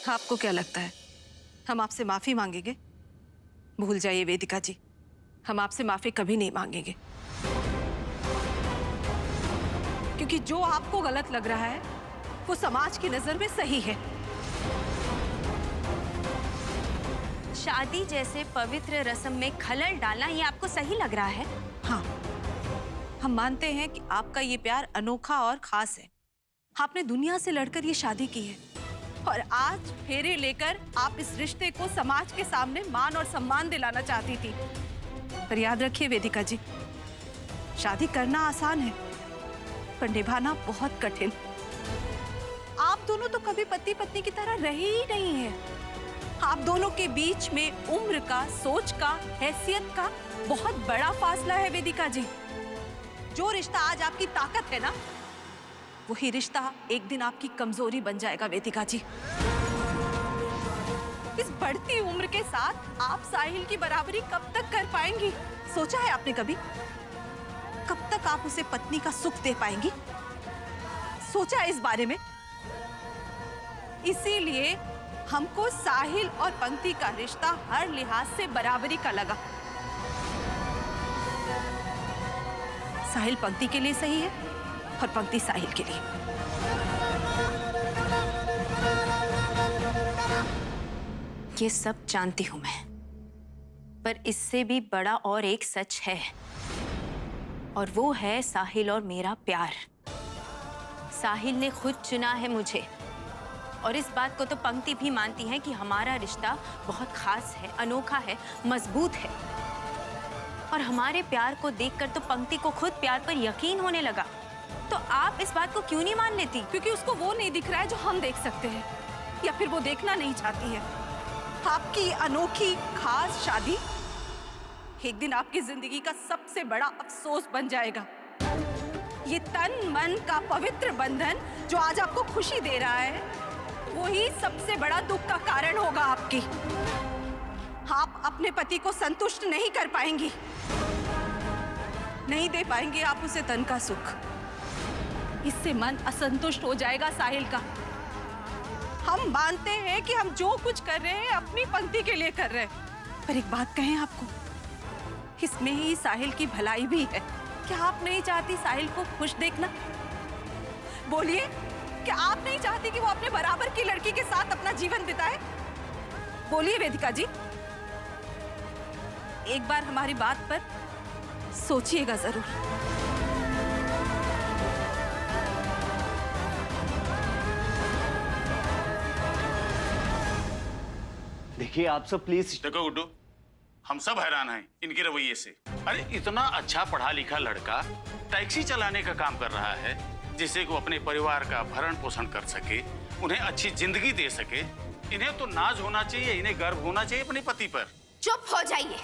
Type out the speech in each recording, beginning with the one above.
आपको क्या लगता है हम आपसे माफी मांगेंगे? भूल जाइए वेदिका जी, हम आपसे माफी कभी नहीं मांगेंगे, क्योंकि जो आपको गलत लग रहा है वो समाज की नजर में सही है। शादी जैसे पवित्र रस्म में खलल डालना ये आपको सही लग रहा है? हाँ, हम मानते हैं कि आपका ये प्यार अनोखा और खास है। आपने दुनिया से लड़कर ये शादी की है और आज फेरे लेकर आप इस रिश्ते को समाज के सामने मान और सम्मान दिलाना चाहती थी। पर याद रखिए वेदिका जी, शादी करना आसान है पर निभाना बहुत कठिन। आप दोनों तो कभी पति पत्नी की तरह रहे ही नहीं है। आप दोनों के बीच में उम्र का, सोच का, हैसियत का बहुत बड़ा फासला है वेदिका जी। जो रिश्ता आज आपकी ताकत है ना, वही रिश्ता एक दिन आपकी कमजोरी बन जाएगा वेदिका जी। इस बढ़ती उम्र के साथ आप साहिल की बराबरी कब तक कर पाएंगी? सोचा है आपने कभी? कब तक आप उसे पत्नी का सुख दे पाएंगी? सोचा है इस बारे में? इसीलिए हमको साहिल और पंक्ति का रिश्ता हर लिहाज से बराबरी का लगा। साहिल पंक्ति के लिए सही है और पंक्ति साहिल के लिए। ये सब जानती हूं मैं, पर इससे भी बड़ा और एक सच है, और वो है साहिल और मेरा प्यार। साहिल ने खुद चुना है मुझे, और इस बात को तो पंक्ति भी मानती है कि हमारा रिश्ता बहुत खास है, अनोखा है, मजबूत है। और हमारे प्यार को देखकर तो पंक्ति को खुद प्यार पर यकीन होने लगा। तो आप इस बात को क्यों नहीं मान लेती? क्योंकि उसको वो नहीं दिख रहा है जो हम देख सकते हैं, या फिर वो देखना नहीं चाहती है। आपकी अनोखी खास शादी एक दिन आपकी जिंदगी का सबसे बड़ा अफसोस बन जाएगा। ये तन मन का पवित्र बंधन जो आज आपको खुशी दे रहा है, वही सबसे बड़ा दुख का कारण होगा आपकी। आप अपने पति को संतुष्ट नहीं कर पाएंगी, नहीं दे पाएंगे आप उसे तन का सुख। इससे मन असंतुष्ट हो जाएगा साहिल का। हम मानते हैं कि हम जो कुछ कर रहे हैं अपनी पंक्ति के लिए कर रहे हैं, पर एक बात कहें आपको, इसमें ही साहिल की भलाई भी है। क्या आप नहीं चाहती साहिल को खुश देखना? बोलिए, क्या आप नहीं चाहती कि वो अपने बराबर की लड़की के साथ अपना जीवन बिताए? बोलिए वेदिका जी, एक बार हमारी बात पर सोचिएगा जरूर। देखिए आप सब प्लीज। देखो गुड्डू, हम सब हैरान हैं इनके रवैये से। अरे इतना अच्छा पढ़ा लिखा लड़का टैक्सी चलाने का काम कर रहा है, जिससे वो अपने परिवार का भरण पोषण कर सके, उन्हें अच्छी जिंदगी दे सके। इन्हें तो नाज होना चाहिए, इन्हें गर्व होना चाहिए अपने पति पर। चुप हो जाइए,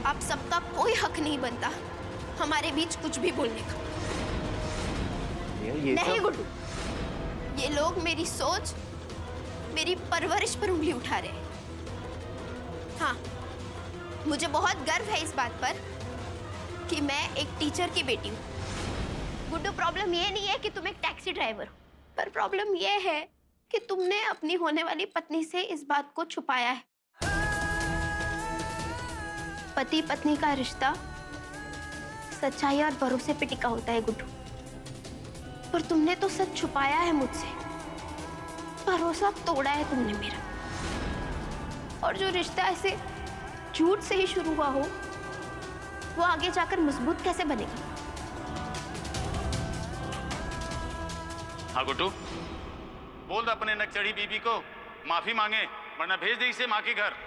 आप सबका कोई हक नहीं बनता हमारे बीच कुछ भी बोलने का। नहीं गुड्डू, ये लोग मेरी सोच, मेरी परवरिश पर उंगली उठा रहे हैं। हाँ, मुझे बहुत गर्व है इस बात पर कि मैं एक टीचर की बेटी हूँ। गुड्डू, प्रॉब्लम ये नहीं है कि तुम एक टैक्सी ड्राइवर हो, पर प्रॉब्लम ये है कि तुमने अपनी होने वाली पत्नी से इस बात को छुपाया है। पति पत्नी का रिश्ता सच्चाई और भरोसे पे टिका होता है गुड्डू, पर तुमने तो सच छुपाया है मुझसे। भरोसा तोड़ा है तुमने मेरा, और जो रिश्ता ऐसे झूठ से ही शुरू हुआ हो, वो आगे जाकर मजबूत कैसे बनेगा? हाँ गुड्डू, बोल दो अपने नकचढ़ी बीबी को माफी मांगे, वरना भेज दे इसे माँ के घर।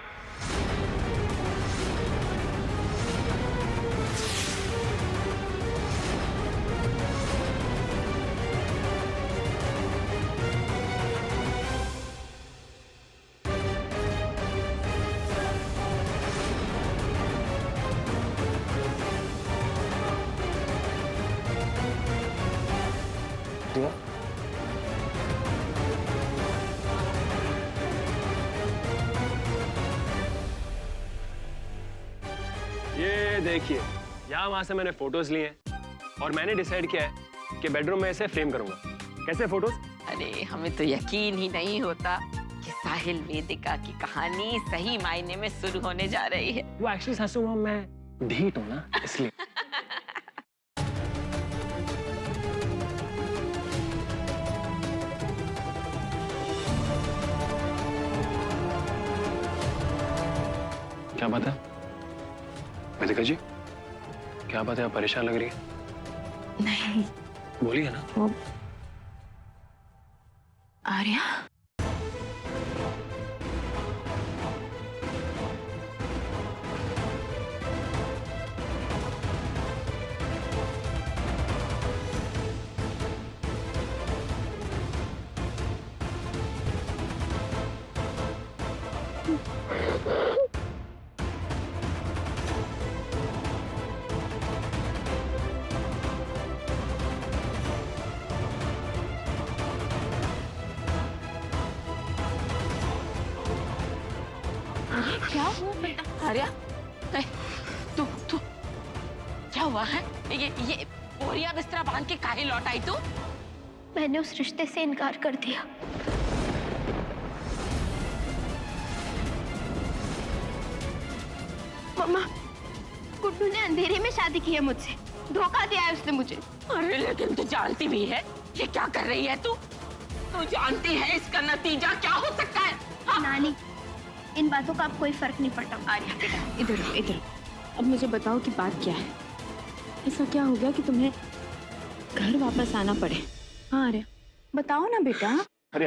ये देखिए, यहाँ वहां से मैंने फोटोज लिए हैं और मैंने डिसाइड किया है कि बेडरूम में इसे फ्रेम करूंगा। कैसे फोटोज? अरे हमें तो यकीन ही नहीं होता कि साहिल वेदिका की कहानी सही मायने में शुरू होने जा रही है। वो एक्चुअली सासू माँ मैं ढीठ हूँ ना, इसलिए। क्या बात है वेदिका जी? क्या बात है, आप परेशान लग रही है? नहीं, बोलिए ना। वो आर्या, क्या हुआ बेटा? आर्या, तू तू क्या हुआ है? ये बोरिया बिस्तरा बांध के काहे लौट आई तू? मैंने उस रिश्ते से इनकार कर दिया। मम्मा, गुड्डू ने अंधेरे में शादी की है मुझसे, धोखा दिया है उसने मुझे। अरे लेकिन तू जानती भी है ये क्या कर रही है तू? तू जानती है इसका नतीजा क्या हो सकता है? हाँ? नानी, इन बातों का अब कोई फर्क नहीं पड़ता। आर्या बेटा, इधर इधर। अब मुझे बताओ कि बात क्या है? ऐसा क्या हो गया कि तुम्हें घर वापस आना पड़े? हाँ आर्या, बताओ ना बेटा। अरे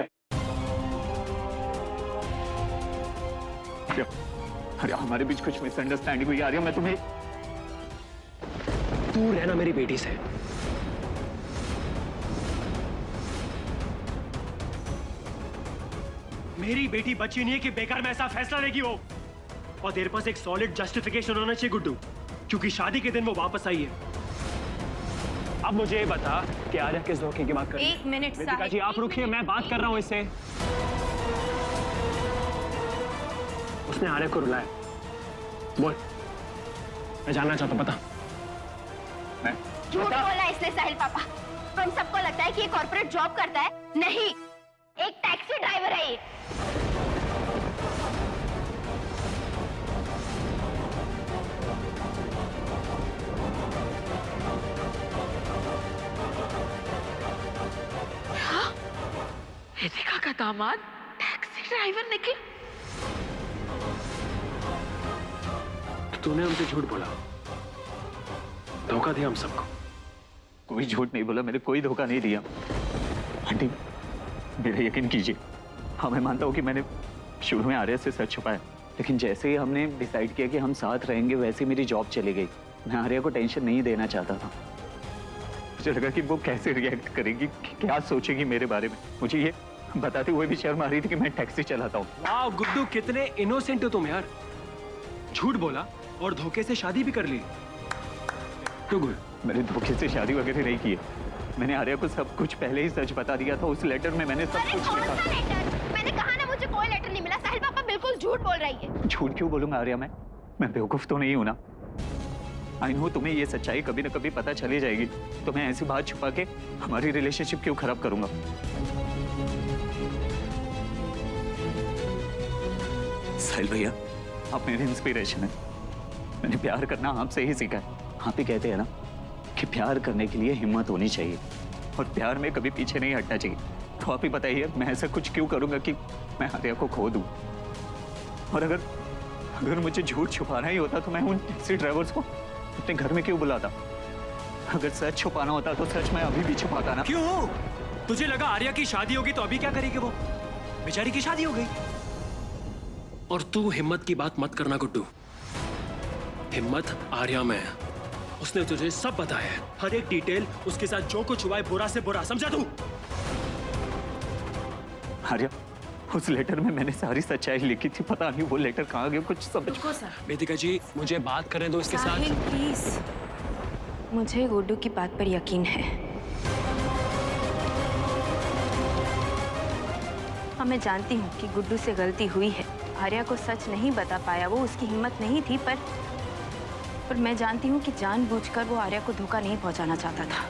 अरे हमारे बीच कुछ मिसअंडरस्टैंडिंग हुई। आर्या मैं तुम्हें दूर रहना मेरी बेटी से। मेरी बेटी बच्ची नहीं है कि बेकार में ऐसा फैसला लेगी वो। और तेरे पास एक सॉलिड जस्टिफिकेशन होना चाहिए गुड्डू, क्योंकि शादी के दिन वो वापस आई है। अब मुझे ये बता कि आर्या किस धोखे की बात कर रही है? एक मिनट वेदिका जी आप रुकिए, मैं बात कर रहा हूँ इससे। उसने आर्या को रुलाया। बोल, मैं जानना चाहता हूँ, बता। मैं झूठ बोला इसने साहिल पापा। हम सबको लगता है कि ये कॉर्पोरेट जॉब करता है, नहीं, एक टैक्सी ड्राइवर है ये। वेदिका का दामाद टैक्सी ड्राइवर निकले? तूने हमसे झूठ बोला, धोखा दिया हम सबको। कोई झूठ नहीं बोला, मैंने कोई धोखा नहीं दिया। आंटी मेरा यकीन कीजिए, हाँ मैं मानता हूँ कि मैंने शुरू में आर्या से सच छुपाया, लेकिन जैसे ही हमने डिसाइड किया कि हम साथ रहेंगे वैसे मेरी जॉब चली गई। मैं आर्या को टेंशन नहीं देना चाहता था। मुझे लगा कि वो कैसे रिएक्ट करेगी, क्या सोचेगी मेरे बारे में। मुझे ये बताते हुए भी शर्म आ रही थी कि मैं टैक्सी चलाता हूँ। वाह गुड्डू, कितने इनोसेंट हो तुम यार। झूठ बोला और धोखे से शादी भी कर ली। तो गुड, मैंने धोखे से शादी वगैरह नहीं की है। मैंने आर्या को सब कुछ पहले ही सच बता दिया था। उस लेटर में मैंने सब अरे कुछ कौन लिखा सा था। लेटर? मैंने कहा ना मुझे कोई लेटर नहीं मिला। साहिल पापा बिल्कुल झूठ बोल रही है। झूठ क्यों बोलूंगा आर्या? मैं बेवकूफ तो नहीं हूं ना। आई नो तुम्हें ये सच्चाई कभी ना कभी पता चली जाएगी, तो मैं ऐसी बात छुपा के हमारी रिलेशनशिप क्यों खराब करूंगा? साहिल भैया, आप मेरे इंस्पिरेशन है। मैंने प्यार करना आपसे ही सीखा है। आप ही कहते हैं ना कि प्यार करने के लिए हिम्मत होनी चाहिए और प्यार में कभी पीछे नहीं हटना चाहिए। तो आप ही बताइए, मैं ऐसा कुछ क्यों करूंगा कि मैं आर्या को खो दूं? और अगर मुझे झूठ छुपाना ही होता तो मैं उन टैक्सी ड्राइवर्स को अपने घर में क्यों बुलाता? अगर सच छुपाना होता तो सच मैं अभी भी छुपाता ना। क्यों? तुझे लगा आर्या की शादी होगी तो अभी क्या करेगी वो? बेचारी की शादी हो गई। और तू हिम्मत की बात मत करना गुड्डू। हिम्मत आर्या में है। उसने तुझे सब बताया है, हर एक डिटेल। उसके साथ जो कुछ हुआ है बुरा से बुरा, समझा तू? आर्या, उस लेटर में मैंने सारी सच्चाई लिखी थी। पता नहीं वो लेटर कहाँ गया, कुछ समझ। वेदिका जी मुझे बात करने दो इसके साथ। साहिल प्लीज, मुझे गुड्डू की बात पर यकीन है। हाँ मैं जानती हूँ कि गुड्डू से गलती हुई है। आर्या को सच नहीं बता पाया, वो उसकी हिम्मत नहीं थी। पर मैं जानती हूँ कि जानबूझकर वो आर्या को धोखा नहीं पहुँचाना चाहता था।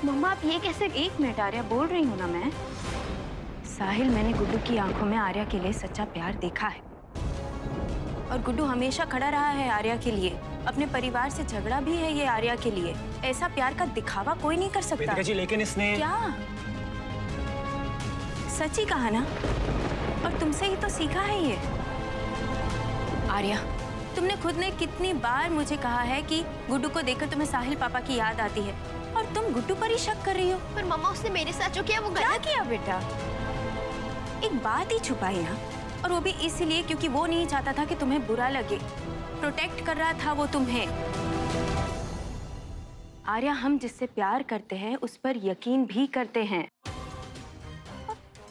मम्मा आप ये कैसे? एक मिनट आर्या, बोल रही हूँ ना मैं। साहिल, मैंने गुड्डू की आंखों में आर्या के लिए सच्चा प्यार देखा है और गुड्डू हमेशा खड़ा रहा है आर्या के लिए। अपने परिवार से झगड़ा भी है ये आर्या के लिए। ऐसा प्यार का दिखावा कोई नहीं कर सकता। वेदिका जी, लेकिन इसने क्या सच ही कहा ना? और तुमसे ही तो सीखा है ये। आर्या, तुमने खुद ने कितनी बार मुझे कहा है कि गुड्डू को देखकर तुम्हें साहिल पापा की याद आती है और तुम गुड्डू पर ही शक कर रही हो। पर मम्मा, उसने मेरे साथ जो किया वो क्या गलत किया बेटा? एक बात ही छुपाई ना, और वो भी इसलिए क्योंकि वो नहीं चाहता था कि तुम्हें बुरा लगे। प्रोटेक्ट कर रहा था वो तुम्हें। आर्या, हम जिससे प्यार करते हैं उस पर यकीन भी करते हैं।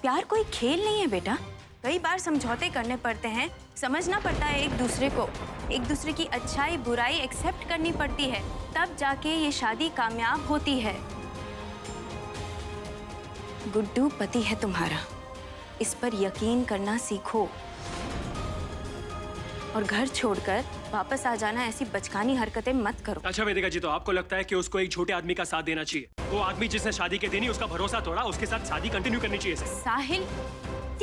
प्यार कोई खेल नहीं है बेटा। कई बार समझौते करने पड़ते हैं, समझना पड़ता है एक दूसरे को, एक दूसरे की अच्छाई बुराई एक्सेप्ट करनी पड़ती है, तब जाके ये शादी कामयाब होती है। गुड्डू पति है तुम्हारा, इस पर यकीन करना सीखो और घर छोड़कर वापस आ जाना ऐसी बचकानी हरकतें मत करो। अच्छा वेदिका जी, तो आपको लगता है कि उसको एक छोटे आदमी का साथ देना चाहिए? वो आदमी जिसने शादी के दिन ही उसका भरोसा तोड़ा, उसके साथ शादी कंटिन्यू करनी चाहिए इसे। साहिल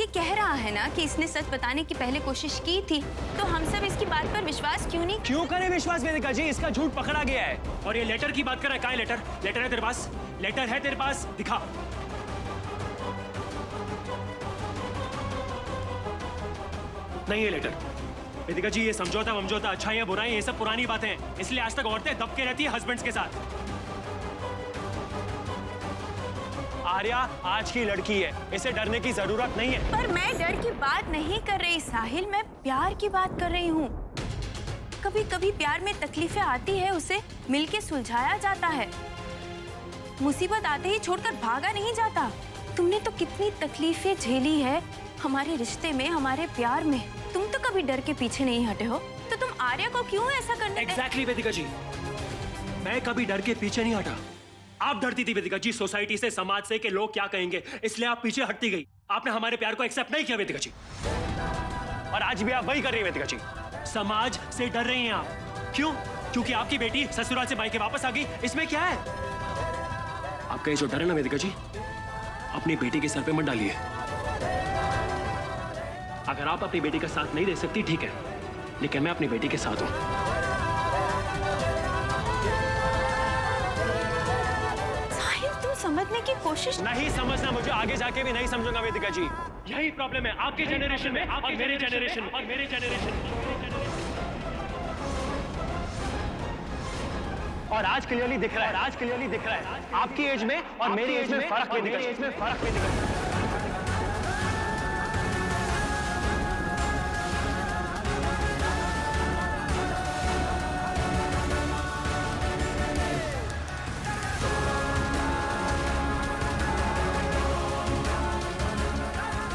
ये कह रहा है ना कि इसने सच बताने की पहले कोशिश की थी, तो हम सब इसकी बात पर विश्वास क्यों नहीं? क्यों करें विश्वास वेदिका जी? इसका झूठ पकड़ा गया है। और ये लेटर की बात कर रहा है। कहाँ है लेटर? लेटर है तेरे पास? लेटर है तेरे पास? दिखा। नहीं है लेटर। वेदिका जी, ये समझौता वमझौता, अच्छाइयां बुराई, ये सब पुरानी बातें हैं। इसलिए आज तक औरतें दबके रहती है हस्बैंड्स के साथ। आर्या आज की लड़की है, इसे डरने की जरूरत नहीं है। पर मैं डर की बात नहीं कर रही साहिल, मैं प्यार की बात कर रही हूँ। कभी कभी प्यार में तकलीफें आती है, उसे मिलके सुलझाया जाता है। मुसीबत आते ही छोड़कर भागा नहीं जाता। तुमने तो कितनी तकलीफें झेली है हमारे रिश्ते में, हमारे प्यार में। तुम तो कभी डर के पीछे नहीं हटे हो, तो तुम आर्या को क्यों ऐसा करने? एग्जैक्टली वेदिका जी, मैं कभी डर के पीछे नहीं हटा। आप डरती थी वेदिका जी सोसाइटी से, समाज से, कि लोग क्या कहेंगे, इसलिए आप पीछे हटती गई। आपने हमारे प्यार को एक्सेप्ट नहीं किया वेदिका जी, और आज भी आप वही कर रही हैं वेदिका जी। समाज से डर रही हैं आप। क्यों? क्योंकि आपकी बेटी ससुराल से मायके वापस आ गई। इसमें क्या है? आपका ये जो डर है ना वेदिका जी, अपनी बेटी के सर पे मत डालिए। अगर आप अपनी बेटी का साथ नहीं दे सकती ठीक है, लेकिन मैं अपनी बेटी के साथ हूं। साहिल, तुम समझने की कोशिश नहीं समझना, मुझे आगे जाके भी नहीं समझूंगा वेदिका जी। यही प्रॉब्लम है आपके जनरेशन में और मेरे जनरेशन और मेरे जनरेशन। और आज क्लियरली दिख रहा है, आज क्लियरली दिख रहा है आपकी एज में और मेरी एज में फर्क नहीं दिख रहा।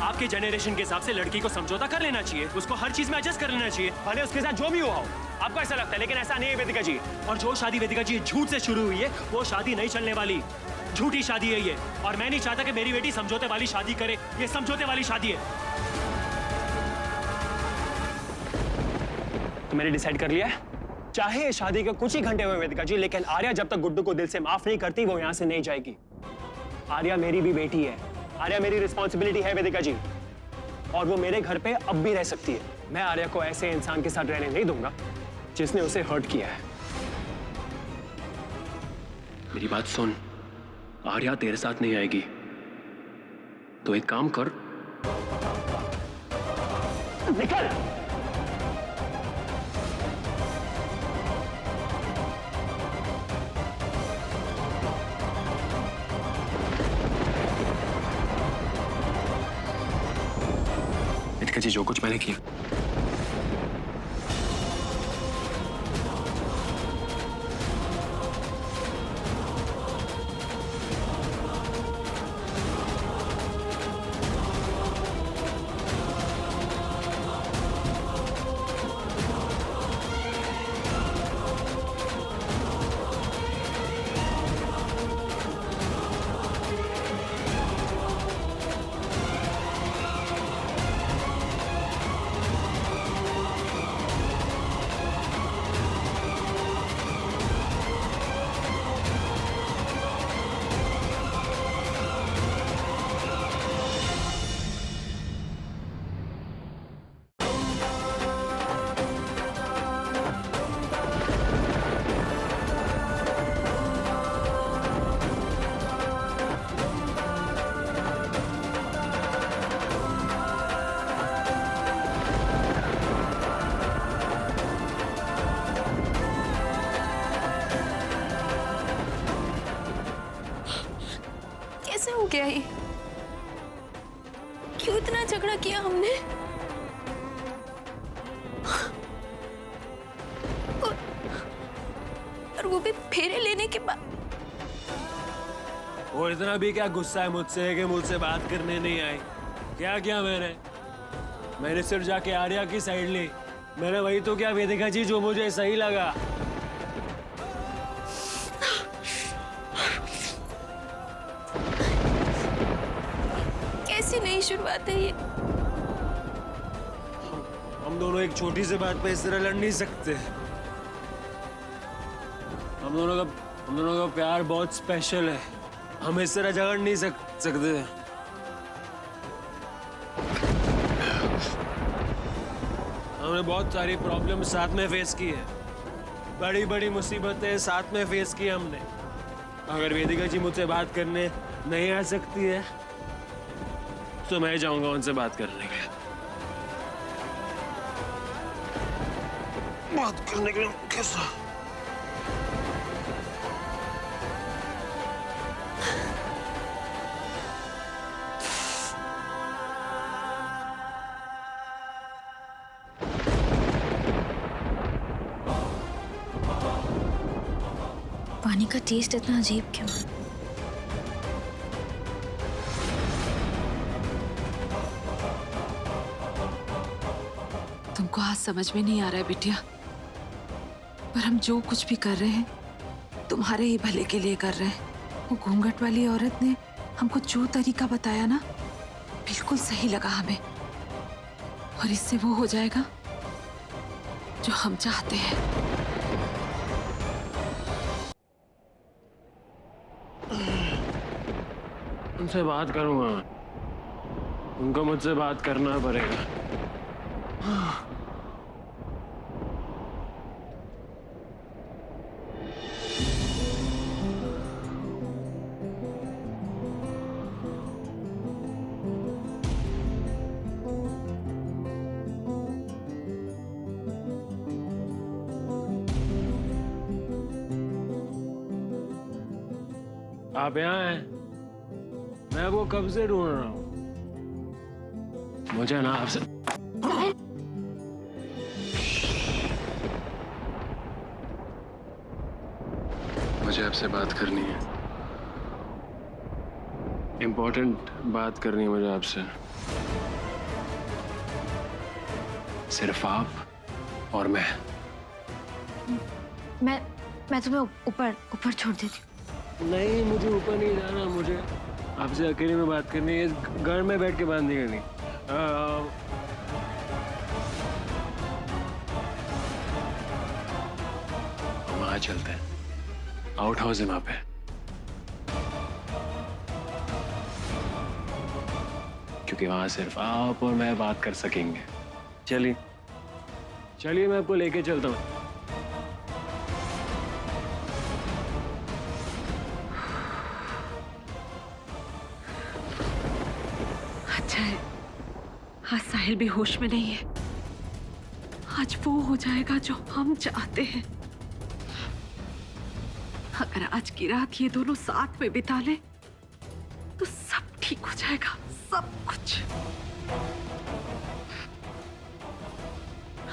आपके जनरेशन के हिसाब से लड़की को समझौता कर लेना चाहिए, उसको हर चीज में एडजस्ट कर लेना चाहिए, भले उसके साथ जो भी हुआ हो। आपको ऐसा लगता है, लेकिन ऐसा नहीं है वेदिका जी। और जो शादी वेदिका जी झूठ से शुरू हुई है, वो शादी नहीं चलने वाली। झूठी शादी है ये, और मैं नहीं चाहता कि मेरी बेटी समझौते वाली शादी करे। ये समझौते वाली शादी है। तो मैंने डिसाइड कर लिया है, चाहे ये शादी के कुछ ही घंटे हुए वेदिका जी, लेकिन आर्या जब तक गुड्डू को दिल से माफ नहीं करती, वो यहाँ से नहीं जाएगी। आर्या मेरी भी बेटी है, आर्या मेरी रिस्पॉन्सिबिलिटी है वेदिका जी, और वो मेरे घर पे अब भी रह सकती है। मैं आर्या को ऐसे इंसान के साथ रहने नहीं दूंगा जिसने उसे हर्ट किया है। मेरी बात सुन, आर्या तेरे साथ नहीं आएगी, तो एक काम कर, निकल। वेदिका जी, जो कुछ मैंने किया, क्या ये? क्यों इतना झगड़ा किया हमने? और वो भी फेरे लेने के बाद। वो इतना भी क्या गुस्सा है मुझसे कि मुझसे बात करने नहीं आई? क्या किया मैंने सिर्फ जाके आर्या की साइड ली। मैंने वही तो क्या वेदिका जी जो मुझे सही लगा। कैसी नई शुरुआत है ये? हम दोनों एक छोटी सी बात पे इस तरह लड़ नहीं सकते। हम दोनों का प्यार बहुत स्पेशल है। हम इस तरह झगड़ नहीं सकते। हमने बहुत सारी प्रॉब्लम साथ में फेस की है। बड़ी बड़ी मुसीबतें साथ में फेस की हमने। अगर वेदिका जी मुझसे बात करने नहीं आ सकती है तो मैं जाऊंगा उनसे बात करने के लिए। बात करने के लिए कैसा? पानी का टेस्ट इतना अजीब क्यों है? तुमको आज समझ में नहीं आ रहा है बिटिया, पर हम जो कुछ भी कर रहे हैं तुम्हारे ही भले के लिए कर रहे हैं। वो घूंघट वाली औरत ने हमको जो तरीका बताया ना, बिल्कुल सही लगा हमें, और इससे वो हो जाएगा जो हम चाहते हैं। उनसे बात करूंगा। उनको मुझसे बात करना पड़ेगा। आप यहाँ हैं? मैं वो कब से ढूंढ रहा हूँ। मुझे ना आपसे बात करनी है। इम्पोर्टेंट बात करनी है मुझे आपसे। सिर्फ आप और मैं तुम्हें ऊपर छोड़ देती हूँ। नहीं, मुझे ऊपर नहीं जाना। मुझे आपसे अकेले में बात करनी है। घर में बैठ के बात नहीं करनी। वहां चलते हैं। आउट हाउस है वहां पे। क्योंकि वहां सिर्फ आप और मैं बात कर सकेंगे। चलिए चलिए, मैं आपको लेके चलता हूँ। अच्छा है आज साहिल भी होश में नहीं है। आज वो हो जाएगा जो हम चाहते हैं। अगर आज की रात ये दोनों साथ में बिता ले तो सब ठीक हो जाएगा, सब कुछ।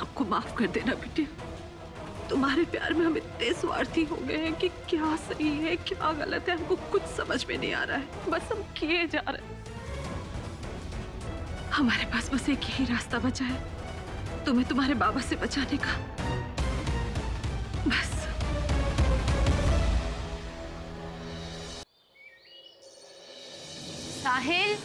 हमको माफ कर देना बेटी। तुम्हारे प्यार में हम इतने स्वार्थी हो गए हैं कि क्या सही है क्या गलत है हमको कुछ समझ में नहीं आ रहा है। बस हम किए जा रहे हैं। हमारे पास बस एक ही रास्ता बचा है, तुम्हें तुम्हारे बाबा से बचाने का। बस। साहिल,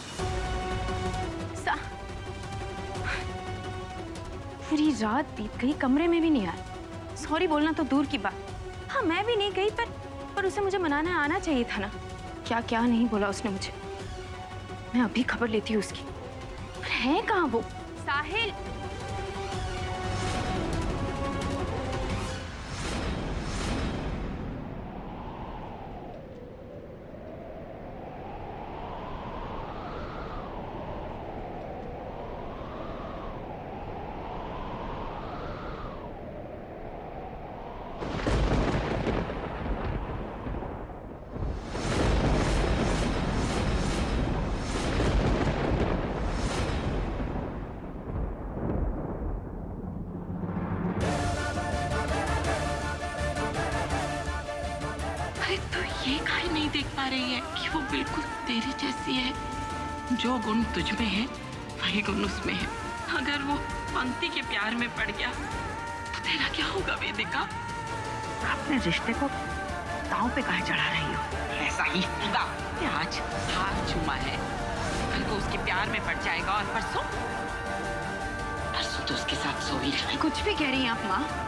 पूरी रात बीत गई, कमरे में भी नहीं आया। सॉरी बोलना तो दूर की बात। हाँ, मैं भी नहीं गई, पर उसे मुझे मनाना आना चाहिए था ना। क्या क्या नहीं बोला उसने मुझे। मैं अभी खबर लेती हूँ उसकी। पर है कहाँ वो? साहिल, ये काहे नहीं देख पा रही है कि वो बिल्कुल तेरी जैसी है? जो गुण तुझ में है वही गुण उसमें है। अगर वो पंक्ति के प्यार में पड़ गया तो तेरा क्या होगा वेदिका? अपने रिश्ते को दांव पे काहे चढ़ा रही हो? ऐसा ही होगा कि आज हाथ चूमा है, कल को उसके प्यार में पड़ जाएगा और परसों तो उसके साथ सो ही जाएगा। कुछ भी कह रही हैं आप माँ।